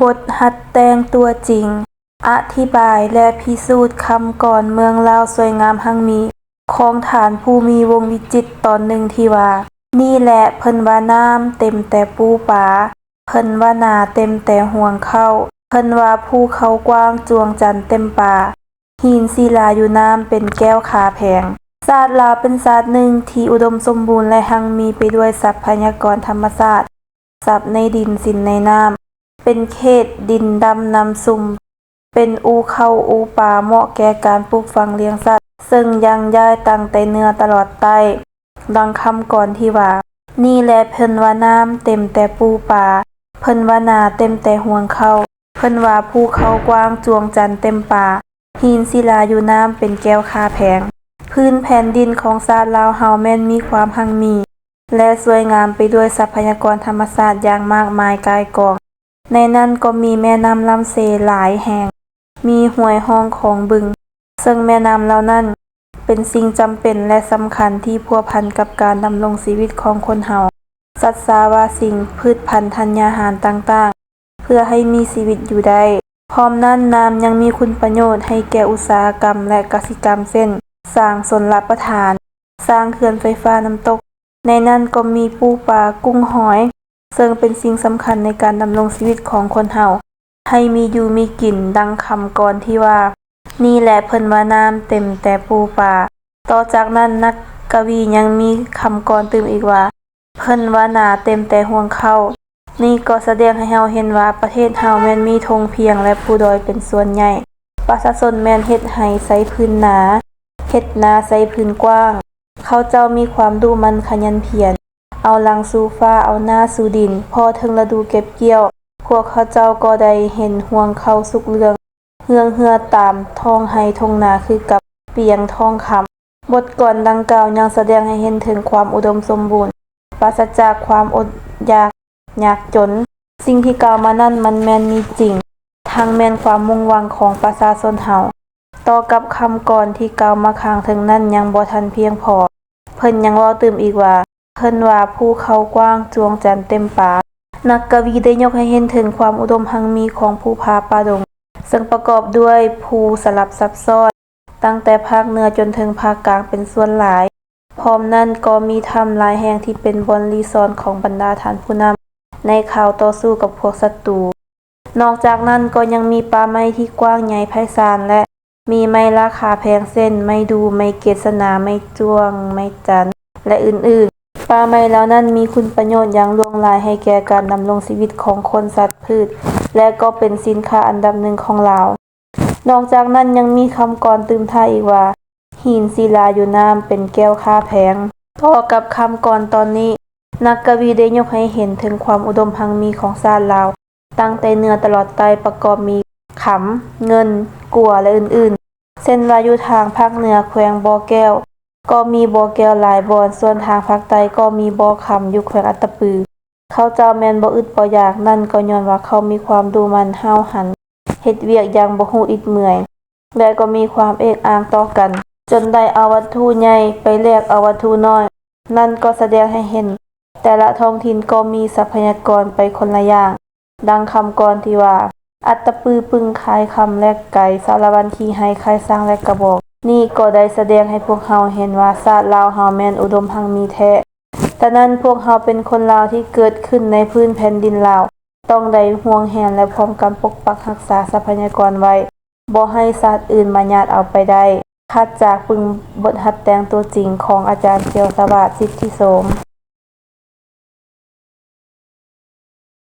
บทหัดแต่งตัวจริง อธิบายและพิสูจน์คำก่อนเมืองลาวสวยงามหั่งมี ของฐานผู้มีวงวิจิตรตอนหนึ่งที่ว่า นี่แหละเพิ่นว่าน้ำเต็มแต่ปูปลา เพิ่นว่าหนาเต็มแต่ห่วงเข้า เพิ่นว่าภูเขากว้างจวงจันทร์เต็มป่า หินศิลาอยู่น้ำเป็นแก้วขาแพงศาสตร์ลาวเป็นศาสตร์หนึ่งที่อุดมสมบูรณ์และหั่งมีไปด้วยทรัพยากรธรรมชาติทรัพย์ในดินสินในน้ำเป็นเขตดินดำน้ำซุ่มเป็นอูเข้าอูปลาเหมาะแก่การปลูกฝังเลี้ยงสัตว์ซึ่งยังย้ายตั้งแต่เนื้อตลอดใต้ดังคำก่อนที่ว่านี่แลเพิ่นว่าน้ำเต็มแต่ปูปลาเพิ่นว่านาเต็มแต่ห่วงเข้าเพิ่นว่าภูเขากว้างจวงจันทร์เต็มป่าหินศิลาอยู่น้ำเป็นแก้วค่าแพงพื้นแผ่นดินของชาติลาวเฮาแม่นมีความหั่งมีและสวยงามไปด้วยทรัพยากรธรรมชาติอย่างมากมายกายกองในนั้นก็มีแม่น้ำลำเซหลายแห่งมีห้วยห้องของบึงซึ่งแม่น้ำเหล่านั้นเป็นสิ่งจำเป็นและสำคัญที่พัวพันกับการดำรงชีวิตของคนเฮาสัตว์สาวาสิ่งพืชพันธุ์ธัญญาหารต่างๆเพื่อให้มีชีวิตอยู่ได้พร้อมนั้นน้ำยังมีคุณประโยชน์ให้แก่อุตสาหกรรมและกสิกรรมเช่นสร้างชนรับประทานสร้างเขื่อนไฟฟ้าน้ำตกในนั้นก็มีปูปลากุ้งหอยซึ่งเป็นสิ่งสำคัญในการดำรงชีวิตของคนเฮาให้มีอยู่มีกินดังคำก่อนที่ว่านี่แหละเพิ่นว่าน้ำเต็มแต่ปูปลาต่อจากนั้นนักกวียังมีคำก่อนตื่มอีกว่าเพิ่นว่าหนาเต็มแต่ห่วงเข้านี่ก็แสดงให้เฮาเห็นว่าประเทศเฮาแม่นมีธงเพียงและผู้ดอยเป็นส่วนใหญ่ประชาชนแม่นเฮ็ดให้ใช้พื้นหนาเฮ็ดนาใช้พื้นกว้างเขาเจ้ามีความดุมันขยันเพียรเอาหลังสู่ฟ้าเอาหน้าสู่ดินพอถึงฤดูเก็บเกี่ยวพวกเขาเจ้าก็ได้เห็นห่วงเข้าสุกเรืองเหือตามท้องไห้ทงนาคือกับเปียงทองคำบทก่อนดังกล่าวยังแสดงให้เห็นถึงความอุดมสมบูรณ์ปราศจากความอดอยากยากจนสิ่งที่กล่าวมานั้นมันแม่นมีจริงทั้งแม่นความมุ่งหวังของประชาชนเฮาต่อกับคำก่อนที่กล่าวมาข้างถึงนั้นยังบ่ทันเพียงพอเพิ่นยังเว้าตื่มอีกว่าเพิ่นว่าภูเขากว้างจวงจันทร์เต็มป่านักกวีได้ยกให้เห็นถึงความอุดมหั่งมีของภูผาป่าดงซึ่งประกอบด้วยภูสลับซับซ้อนตั้งแต่ภาคเหนือจนถึงภาคกลางเป็นส่วนหลายพร้อมนั้นก็มีถ้ำหลายแห่งที่เป็นบ่อนรีสอร์ทของบรรดาท่านผู้นำในข่าวต่อสู้กับพวกศัตรูนอกจากนั้นก็ยังมีป่าไม้ที่กว้างใหญ่ไพศาลและมีไม้ราคาแพงเช่นไม้ดูไม้เกศนาไม้จ้วงไม้จันทร์และอื่นๆป่าไม้เหล่านั้นมีคุณประโยชน์อย่างหลวงหลายให้แก่การดำรงชีวิตของคนสัตว์พืชและก็เป็นสินค้าอันดับหนึ่งของลาวนอกจากนั้นยังมีคำกรตื่มท้ายอีกว่าหินศิลาอยู่น้ำเป็นแก้วค่าแพงต่อกับคำกรตอนนี้นักกวีได้ยกให้เห็นถึงความอุดมหั่งมีของชาติลาวตั้งแต่เหนือตลอดใต้ประกอบมีขำเงินกัวและอื่นๆเช่นว่าอยู่ทางภาคเหนือแขวงบ่อแก้วก็มีบ่อแก้วหลายบ่อนส่วนทางภาคใต้ก็มีบ่อขำอยู่แขวงอัตตปือเขาเจ้าแม่นบ่อึดบ่อยากนั่นก็ย้อนว่าเขามีความดุมันห้าวหันเฮ็ดเวียกอย่างบ่ฮู้อิดเมื่อยและก็มีความเอกอ้างต่อกันจนได้เอาวัตถุใหญ่ไปแลกเอาวัตถุน้อยนั่นก็แสดงให้เห็นแต่ละท้องถิ่นก็มีทรัพยากรไปคนละอย่างดังคำกรที่ว่าอัตตปือปึงคายคำแลกไก่สารวันขี่ให้คายสร้างและกระบอกนี่ก็ได้แสดงให้พวกเฮาเห็นว่าชาติลาวเฮาแม่นอุดมหั่งมีแท้ฉะนั้นพวกเฮาเป็นคนลาวที่เกิดขึ้นในพื้นแผ่นดินลาวต้องได้ห่วงแหนและพร้อมกันปกปักรักษาทรัพยากรไว้บ่ให้ชาติอื่นมาญาติเอาไปได้คัดจากปึงบทหัดแต่งตัวจริงของอาจารย์เขียวสวัสดิ์สิทธิโสม